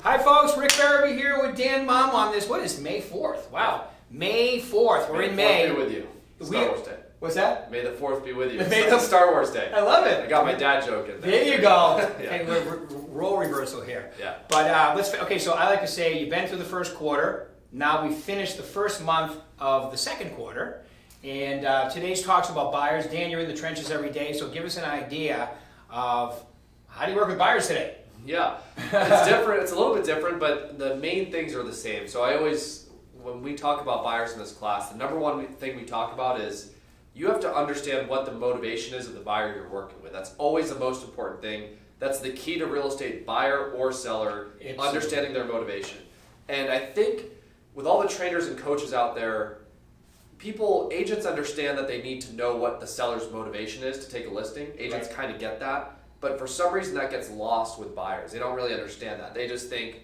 Hi folks, Rick Berube here with Dan Mumm on this, what is May 4th? Wow, May 4th, we're in May. May the 4th be with you. Star Wars Day. What's that? May the 4th be with you. May the Star Wars Day. I love it. I got my dad joke in there. There you go. Yeah. Okay, we're role reversal here. Yeah. But okay, so I like to say you've been through the first quarter, now we've finished the first month of the second quarter, and today's talk's about buyers. Dan, you're in the trenches every day, so give us an idea of how do you work with buyers today? Yeah, it's different. It's a little bit different, but the main things are the same. So I always, when we talk about buyers in this class, the number one thing we talk about is you have to understand what the motivation is of the buyer you're working with. That's always the most important thing. That's the key to real estate, buyer or seller, understanding their motivation. And I think with all the trainers and coaches out there, agents understand that they need to know what the seller's motivation is to take a listing. Agents kind of get that. But for some reason that gets lost with buyers. They don't really understand that. They just think,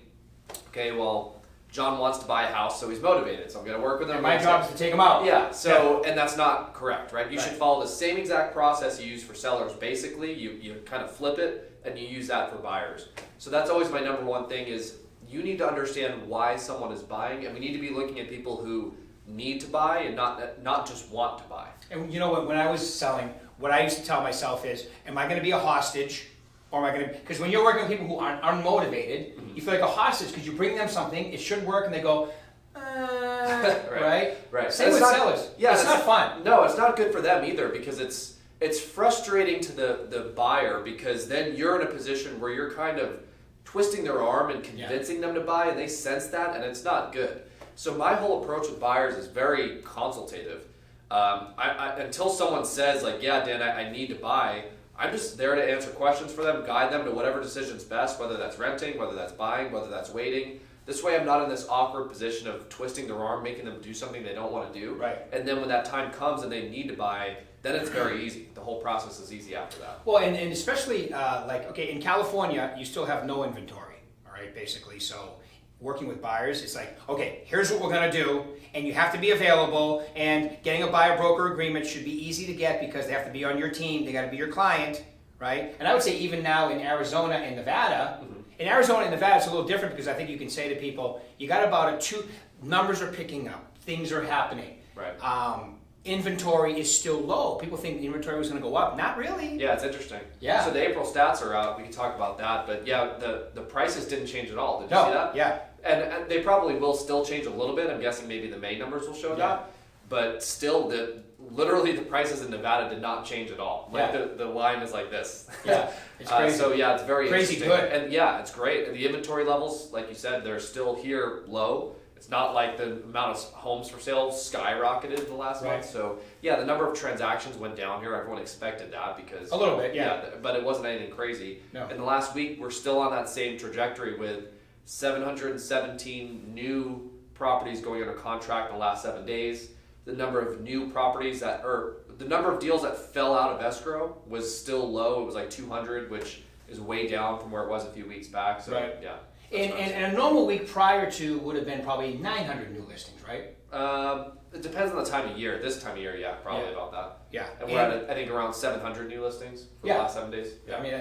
okay, well, John wants to buy a house, so he's motivated, so I'm going to work with him. And my job is to take him out. Yeah, so, and that's not correct, right? You should follow the same exact process you use for sellers. Basically, you kind of flip it, and you use that for buyers. So that's always my number one thing is you need to understand why someone is buying, and we need to be looking at people who need to buy and not just want to buy. And you know what, when I was selling, what I used to tell myself is, am I going to be a hostage? Or am I going to, because when you're working with people who aren't unmotivated, you feel like a hostage because you bring them something, it should work, and they go, right? Right. Same with sellers. Yeah, it's not fun. No, it's not good for them either because it's frustrating to the buyer because then you're in a position where you're kind of twisting their arm and convincing them to buy, and they sense that, and it's not good. So my whole approach with buyers is very consultative. Until someone says like, yeah, Dan, I need to buy, I'm just there to answer questions for them, guide them to whatever decision's best, whether that's renting, whether that's buying, whether that's waiting. This way I'm not in this awkward position of twisting their arm, making them do something they don't want to do. Right. And then when that time comes and they need to buy, then it's very easy. The whole process is easy after that. Well, and especially like, okay, in California, you still have no inventory, all right, basically. So working with buyers, it's like, okay, here's what we're going to do, and you have to be available, and getting a buyer-broker agreement should be easy to get because they have to be on your team, they got to be your client, right? And I would say even now in Arizona and Nevada, in Arizona and Nevada it's a little different because I think you can say to people, you got about numbers are picking up, things are happening. Right. Inventory is still low. People think the inventory was going to go up. Not really. Yeah, it's interesting. Yeah. So the April stats are out. We can talk about that. But yeah, the prices didn't change at all. Did you No. see that? Yeah. And they probably will still change a little bit. I'm guessing maybe the May numbers will show that. But still, literally the prices in Nevada did not change at all. Like the line is like this. Yeah, it's crazy. So yeah, it's very crazy interesting. good. And yeah, it's great. And the inventory levels, like you said, they're still here low. It's not like the amount of homes for sale skyrocketed in the last month. So yeah, the number of transactions went down here. Everyone expected that because a little bit, but it wasn't anything crazy. No. In the last week, we're still on that same trajectory with 717 new properties going under contract in the last 7 days. The number of new properties the number of deals that fell out of escrow was still low. It was like 200, which is way down from where it was a few weeks back. So yeah. And a normal week prior to would have been probably 900 new listings, right? It depends on the time of year. This time of year, yeah, probably about that. Yeah. And we're at, I think, around 700 new listings for the last 7 days. Yeah. I mean,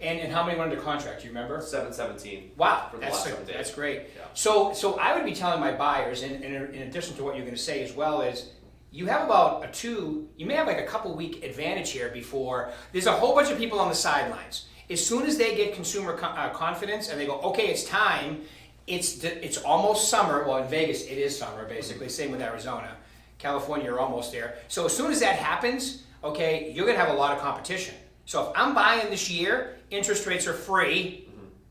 and how many went under contract? Do you remember? 717. Wow, for the last 7 days. That's great. Yeah. So I would be telling my buyers, and in addition to what you're going to say as well, is you have about you may have like a couple week advantage here before there's a whole bunch of people on the sidelines. As soon as they get consumer confidence and they go, okay, it's time, it's almost summer. Well, in Vegas, it is summer, basically. Same with Arizona. California, you're almost there. So as soon as that happens, okay, you're going to have a lot of competition. So if I'm buying this year, interest rates are free.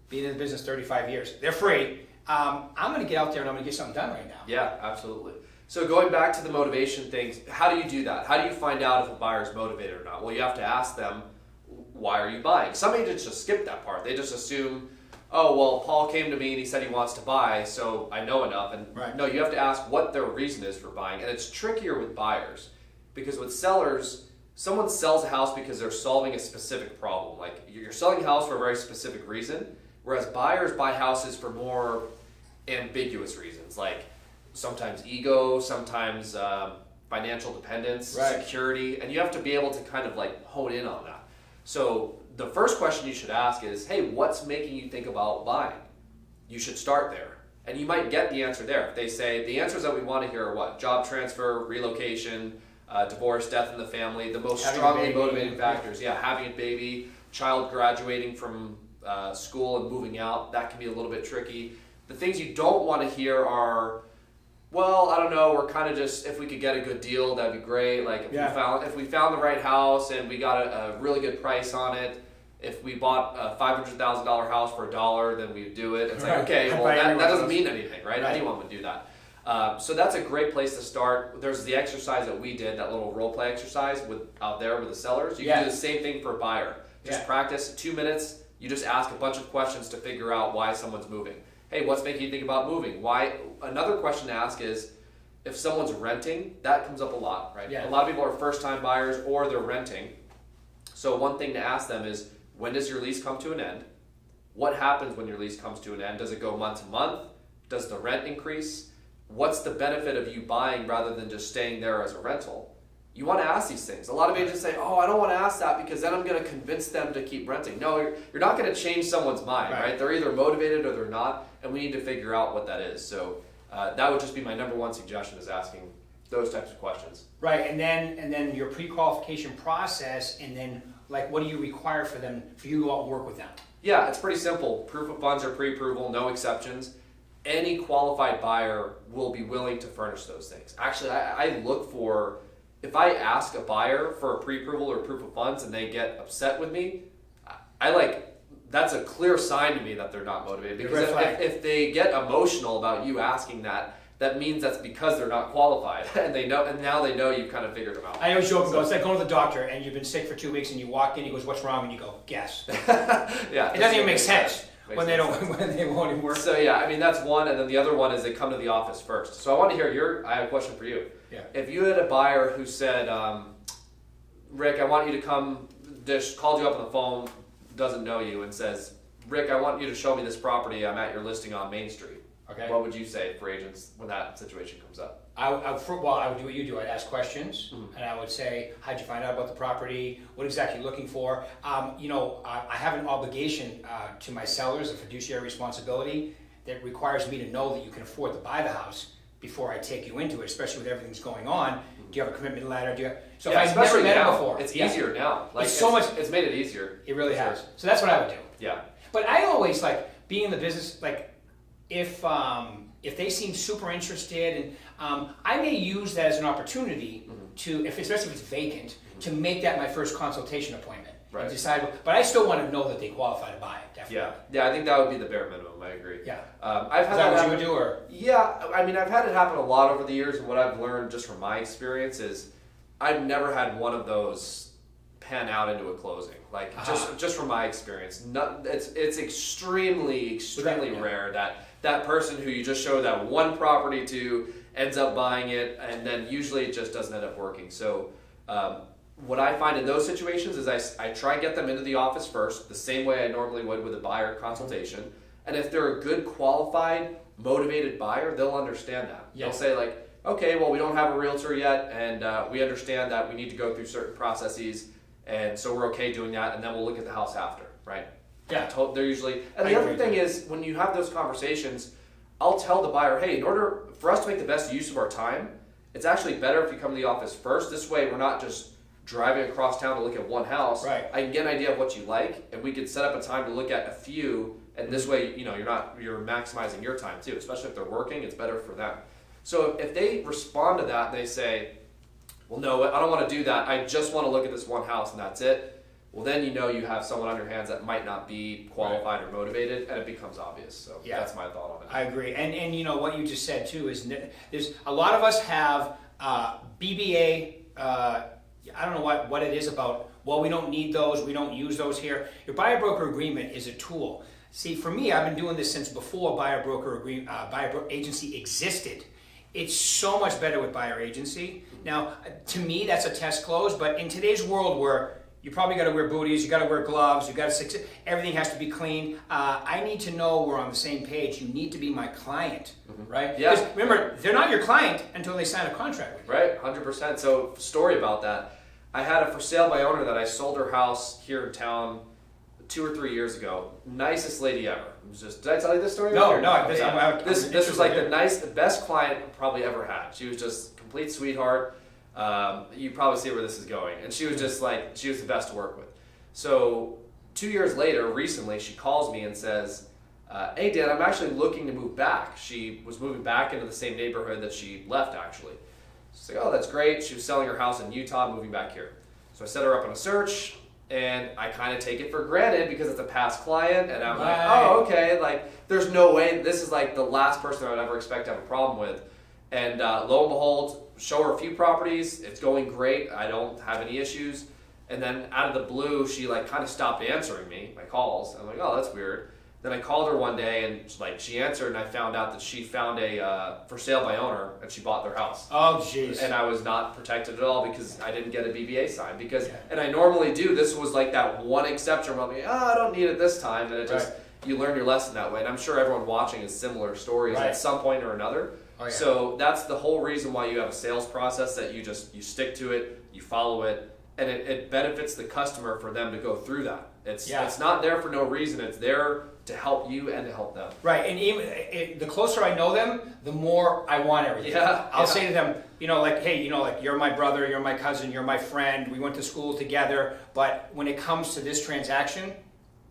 Being in the business 35 years, they're free. I'm going to get out there and I'm going to get something done right now. Yeah, absolutely. So going back to the motivation things, how do you do that? How do you find out if a buyer is motivated or not? Well, you have to ask them, why are you buying? Some agents just skip that part. They just assume, oh, well, Paul came to me and he said he wants to buy, so I know enough. And no, you have to ask what their reason is for buying. And it's trickier with buyers because with sellers, someone sells a house because they're solving a specific problem. Like you're selling a house for a very specific reason, whereas buyers buy houses for more ambiguous reasons, like sometimes ego, sometimes financial dependence, security, and you have to be able to kind of like hone in on that. So the first question you should ask is, hey, what's making you think about buying? you should start there. And you might get the answer there. If they say, the answers that we want to hear are what? Job transfer, relocation, divorce, death in the family, the most strongly motivating factors. Yeah, having a baby, child graduating from school and moving out, that can be a little bit tricky. The things you don't want to hear are, well, I don't know, we're kind of just, if we could get a good deal, that'd be great. Like if we found the right house and we got a really good price on it, if we bought a $500,000 house for $1, then we'd do it. It's like, okay, well, that doesn't mean anything, right? Anyone would do that. So that's a great place to start. There's the exercise that we did, that little role play exercise out there with the sellers. You can do the same thing for a buyer. Just practice 2 minutes. You just ask a bunch of questions to figure out why someone's moving. Hey, what's making you think about moving? Why? Another question to ask is, if someone's renting, that comes up a lot, right? A lot of people are first-time buyers or they're renting. So one thing to ask them is, when does your lease come to an end? What happens when your lease comes to an end? Does it go month to month? Does the rent increase? What's the benefit of you buying rather than just staying there as a rental? You want to ask these things. A lot of agents say, oh, I don't want to ask that because then I'm going to convince them to keep renting. No, you're not going to change someone's mind, right? They're either motivated or they're not, and we need to figure out what that is. So that would just be my number one suggestion, is asking those types of questions. Right, and then your pre-qualification process, and then like, what do you require for you to go out and work with them? Yeah, it's pretty simple. Proof of funds or pre-approval, no exceptions. Any qualified buyer will be willing to furnish those things. Actually, I look for, if I ask a buyer for a pre-approval or proof of funds and they get upset with me, that's a clear sign to me that they're not motivated. Because if they get emotional about you asking that, that means that's because they're not qualified, and now they know you've kind of figured them out. I always joke and go, it's like going to the doctor and you've been sick for 2 weeks and you walk in, he goes, what's wrong? And you go, guess. It doesn't even make sense when they won't even work. So I mean, that's one, and then the other one is they come to the office first. So I want to hear I have a question for you. Yeah. If you had a buyer who said, Rick, I want you to come, just called you up on the phone, doesn't know you, and says, Rick, I want you to show me this property, I'm at your listing on Main Street. Okay. What would you say for agents when that situation comes up? I would do what you do. I'd ask questions, and I would say, how'd you find out about the property? What exactly you're looking for? I have an obligation to my sellers, a fiduciary responsibility that requires me to know that you can afford to buy the house before I take you into it, especially with everything's going on. Do you have a commitment letter? So if I've never met it before. It's easier now. It's made it easier. It really has. So that's what I would do. Yeah. But I always being in the business, if they seem super interested, and I may use that as an opportunity to, especially if it's vacant, to make that my first consultation appointment. Right. And decide, but I still want to know that they qualify to buy it. Definitely. Yeah. I think that would be the bare minimum. I agree. Yeah. I've had Is that what you would do, or? Yeah. I mean, I've had it happen a lot over the years, and what I've learned just from my experience is I've never had one of those pan out into a closing. Just from my experience, it's extremely rare that person who you just show that one property to ends up buying it, and then usually it just doesn't end up working. So what I find in those situations is I try and get them into the office first, the same way I normally would with a buyer consultation. And if they're a good, qualified, motivated buyer, they'll understand that. Yeah. They'll say okay, well, we don't have a realtor yet, and we understand that we need to go through certain processes, and so we're okay doing that, and then we'll look at the house after, right? Yeah. They're usually, and the other thing is, when you have those conversations, I'll tell the buyer, hey, in order for us to make the best use of our time, it's actually better if you come to the office first. This way we're not just driving across town to look at one house. Right. I can get an idea of what you like, and we could set up a time to look at a few, and this way, you're maximizing your time too, especially if they're working, it's better for them. So if they respond to that and they say, well, no, I don't want to do that, I just want to look at this one house and that's it, well, then you have someone on your hands that might not be qualified or motivated, and it becomes obvious. So that's my thought on it. I agree. And what you just said too is there's a lot of us have BBA, I don't know what it is about, well, we don't need those, we don't use those here. Your buyer broker agreement is a tool. See, for me, I've been doing this since before buyer agency existed. It's so much better with buyer agency. Now, to me, that's a test close, but in today's world where you probably got to wear booties, you got to wear gloves, you got to everything has to be clean. I need to know we're on the same page. You need to be my client, right? Yeah. Because remember, they're not your client until they sign a contract with you. Right, 100%. So, story about that. I had a for sale by owner that I sold her house here in town 2 or 3 years ago. Nicest lady ever. It was just, did I tell you this story? No, This was like the best client I probably ever had. She was just a complete sweetheart. You probably see where this is going. And she was just like, she was the best to work with. So 2 years later, recently, she calls me and says, hey Dan, I'm actually looking to move back. She was moving back into the same neighborhood that she left actually. She's like, oh, that's great. She was selling her house in Utah, moving back here. So I set her up on a search, and I kind of take it for granted because it's a past client, and I'm like, oh, okay, like there's no way, this is like the last person I would ever expect to have a problem with. And lo and behold, show her a few properties, it's going great, I don't have any issues. And then out of the blue, she like kind of stopped answering me, my calls. I'm like, oh, that's weird. Then I called her one day, and like she answered, and I found out that she found a for sale by owner, and she bought their house. Oh, jeez. And I was not protected at all because I didn't get a BBA signed. Because, and I normally do. This was like that one exception where I'm like, I don't need it this time, and it just you learn your lesson that way. And I'm sure everyone watching has similar stories at some point or another. Oh, yeah. So that's the whole reason why you have a sales process, that you stick to it, you follow it, and it benefits the customer for them to go through that. It's not there for no reason. It's there to help you and to help them. Right, and even the closer I know them, the more I want everything. I'll say to them, like, hey, like you're my brother, you're my cousin, you're my friend. We went to school together, but when it comes to this transaction,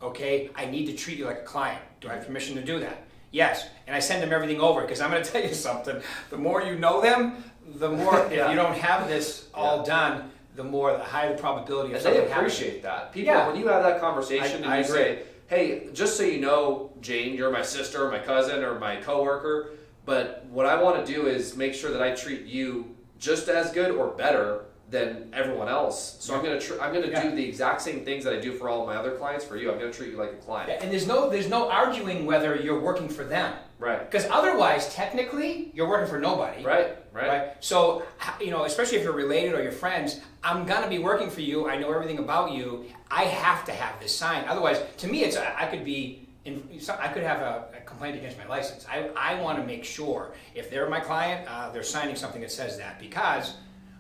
okay, I need to treat you like a client. Do I have permission to do that? Yes, and I send them everything over because I'm going to tell you something. The more you know them, the more if you don't have this all done, the higher the probability of something happening. And they appreciate that. People, when you have that conversation and you say, hey, just so you know, Jane, you're my sister or my cousin or my coworker, but what I want to do is make sure that I treat you just as good or better than everyone else. So I'm going to do the exact same things that I do for all of my other clients for you. I'm going to treat you like a client. Yeah, and there's no arguing whether you're working for them. Right. Because otherwise, technically, you're working for nobody. Right. So, especially if you're related or you're friends, I'm going to be working for you. I know everything about you. I have to have this signed. Otherwise, to me, I could have a complaint against my license. I want to make sure if they're my client, they're signing something that says that because,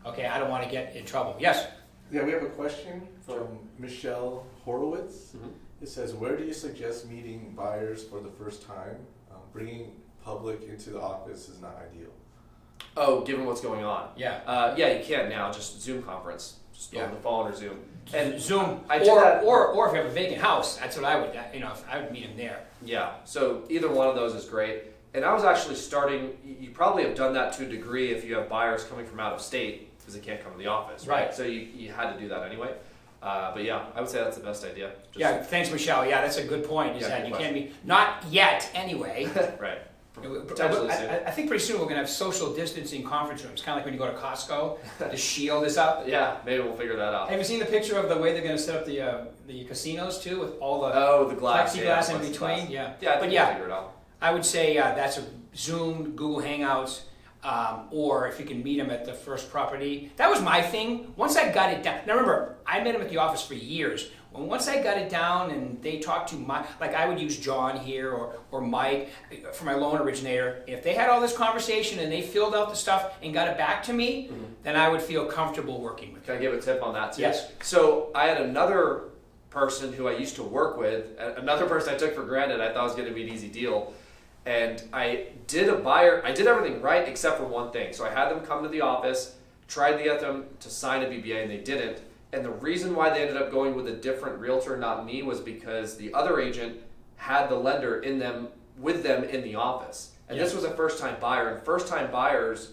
I don't want to get in trouble. Yes? Yeah, we have a question from Michelle Horowitz. Mm-hmm. It says, where do you suggest meeting buyers for the first time? Bringing public into the office is not ideal. Oh, given what's going on. Yeah. You can now, just Zoom conference. Just on the phone or Zoom. And Zoom, or if you have a vacant house, that's what I would, I would meet them there. Yeah, so either one of those is great. And I was actually starting, you probably have done that to a degree if you have buyers coming from out of state because they can't come to the office, right? So you had to do that anyway. But yeah, I would say that's the best idea. Thanks, Michelle. Yeah, that's a good point. Is that you can't be, not yet anyway. Right. I think pretty soon we're going to have social distancing conference rooms, kind of like when you go to Costco. The shield is up. Yeah, maybe we'll figure that out. Have you seen the picture of the way they're going to set up the casinos too, with all the glass, plexiglass in between? Yeah, I think we'll figure it out. I would say that's a Zoom, Google Hangouts, or if you can meet them at the first property. That was my thing. Once I got it down. Now remember, I met them at the office for years. Once I got it down and they talked to I would use John here or Mike for my loan originator. If they had all this conversation and they filled out the stuff and got it back to me, then I would feel comfortable working with them. Can I give a tip on that too? Yes. So I had another person who I used to work with, another person I took for granted. I thought was going to be an easy deal. And I did everything right except for one thing. So I had them come to the office, tried to get them to sign a BBA, and they didn't. And the reason why they ended up going with a different realtor, not me, was because the other agent had the lender with them in the office. And this was a first-time buyer. And first-time buyers,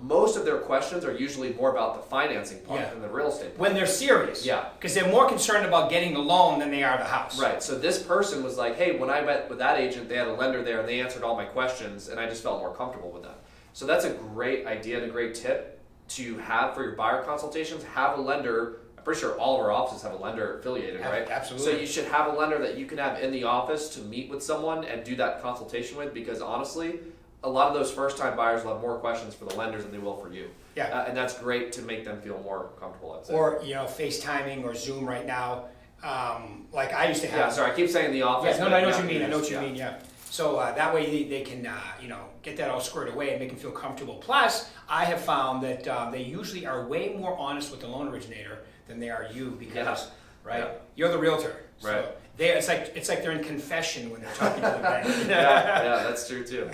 most of their questions are usually more about the financing part than the real estate part. When they're serious. Yeah. Because they're more concerned about getting the loan than they are the house. Right. So this person was like, hey, when I met with that agent, they had a lender there and they answered all my questions and I just felt more comfortable with that. So that's a great idea and a great tip to have for your buyer consultations. Have a lender. I'm pretty sure all of our offices have a lender affiliated, right? Absolutely. So you should have a lender that you can have in the office to meet with someone and do that consultation with, because honestly, a lot of those first-time buyers will have more questions for the lenders than they will for you. Yeah. And that's great to make them feel more comfortable, I'd say. Or, FaceTiming or Zoom right now. Like I used to have. Yeah, sorry, I keep saying the office. Yeah, no, I know what you mean. I know what you mean, yeah. So that way they can, get that all squared away and make them feel comfortable. Plus, I have found that they usually are way more honest with the loan originator than they are you because, you're the realtor. So, right. it's like they're in confession when they're talking to the bank. Yeah, that's true too.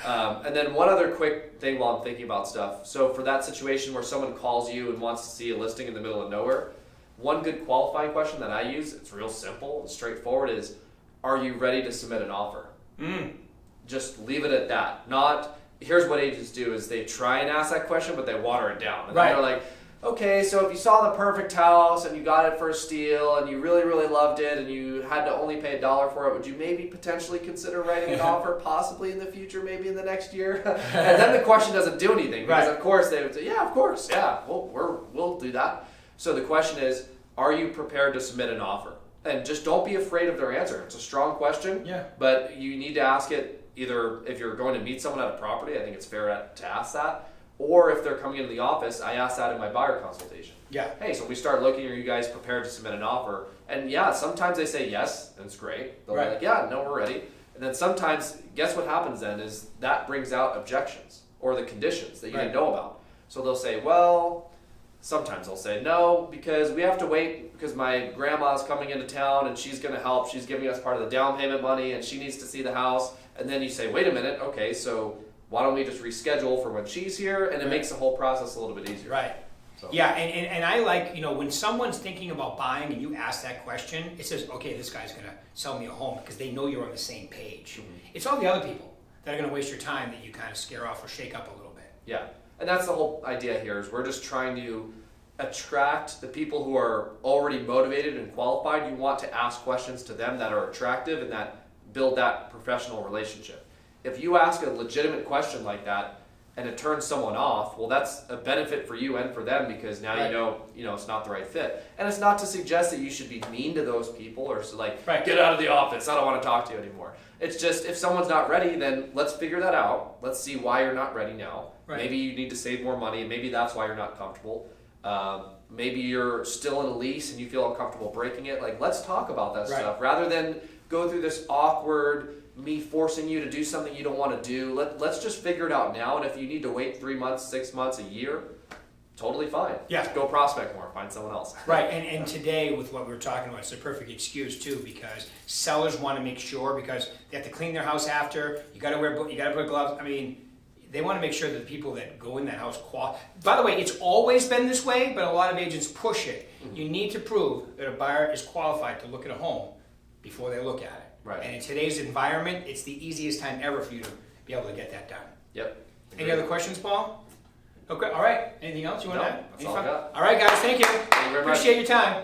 And then one other quick thing while I'm thinking about stuff. So for that situation where someone calls you and wants to see a listing in the middle of nowhere, one good qualifying question that I use, it's real simple and straightforward, is, are you ready to submit an offer? Just leave it at that. Not, here's what agents do is they try and ask that question, but they water it down. And Right. they're like, okay, so if you saw the perfect house and you got it for a steal and you really, really loved it and you had to only pay $1 for it, would you maybe potentially consider writing an offer possibly in the future, maybe in the next year? And then the question doesn't do anything because Right. of course they would say, yeah, of course, yeah, we'll do that. So the question is, are you prepared to submit an offer? And just don't be afraid of their answer. It's a strong question, Yeah. but you need to ask it either if you're going to meet someone at a property, I think it's fair to ask that, or if they're coming into the office, I ask that in my buyer consultation. Yeah. Hey, so we start looking, are you guys prepared to submit an offer? And yeah, sometimes they say yes, and it's great. They'll Right. be like, yeah, no, we're ready. And then sometimes, guess what happens then is that brings out objections or the conditions that you didn't Right. know about. So they'll say, well, sometimes they'll say no because we have to wait because my grandma's coming into town and she's going to help. She's giving us part of the down payment money and she needs to see the house. And then you say, wait a minute, okay, so why don't we just reschedule for when she's here? And it Right. makes the whole process a little bit easier. Right. So. Yeah, and I like, when someone's thinking about buying and you ask that question, it says, okay, this guy's going to sell me a home because they know you're on the same page. It's all the other people that are going to waste your time that you kind of scare off or shake up a little bit. Yeah, and that's the whole idea here is we're just trying to attract the people who are already motivated and qualified. You want to ask questions to them that are attractive and that build that professional relationship. If you ask a legitimate question like that and it turns someone off, well, that's a benefit for you and for them because now Right. you know it's not the right fit. And it's not to suggest that you should be mean to those people or so like, Right. get out of the office, I don't want to talk to you anymore. It's just if someone's not ready, then let's figure that out. Let's see why you're not ready now. Right. Maybe you need to save more money and maybe that's why you're not comfortable. Maybe you're still in a lease and you feel uncomfortable breaking it. Like, let's talk about that Right. stuff rather than go through this awkward me forcing you to do something you don't want to do. Let's just figure it out now. And if you need to wait 3 months, 6 months, a year, totally fine. Yeah. Go prospect more, find someone else. Right, and today with what we were talking about, it's a perfect excuse too because sellers want to make sure because they have to clean their house after. You got to wear gloves. I mean, they want to make sure that the people that go in that house By the way, it's always been this way, but a lot of agents push it. You need to prove that a buyer is qualified to look at a home before they look at it. Right. And in today's environment, it's the easiest time ever for you to be able to get that done. Yep. Any other questions, Paul? Okay, all right. Anything else you want to No, add? that's all I got. All right, guys, thank you. Thank you very much. Appreciate your time.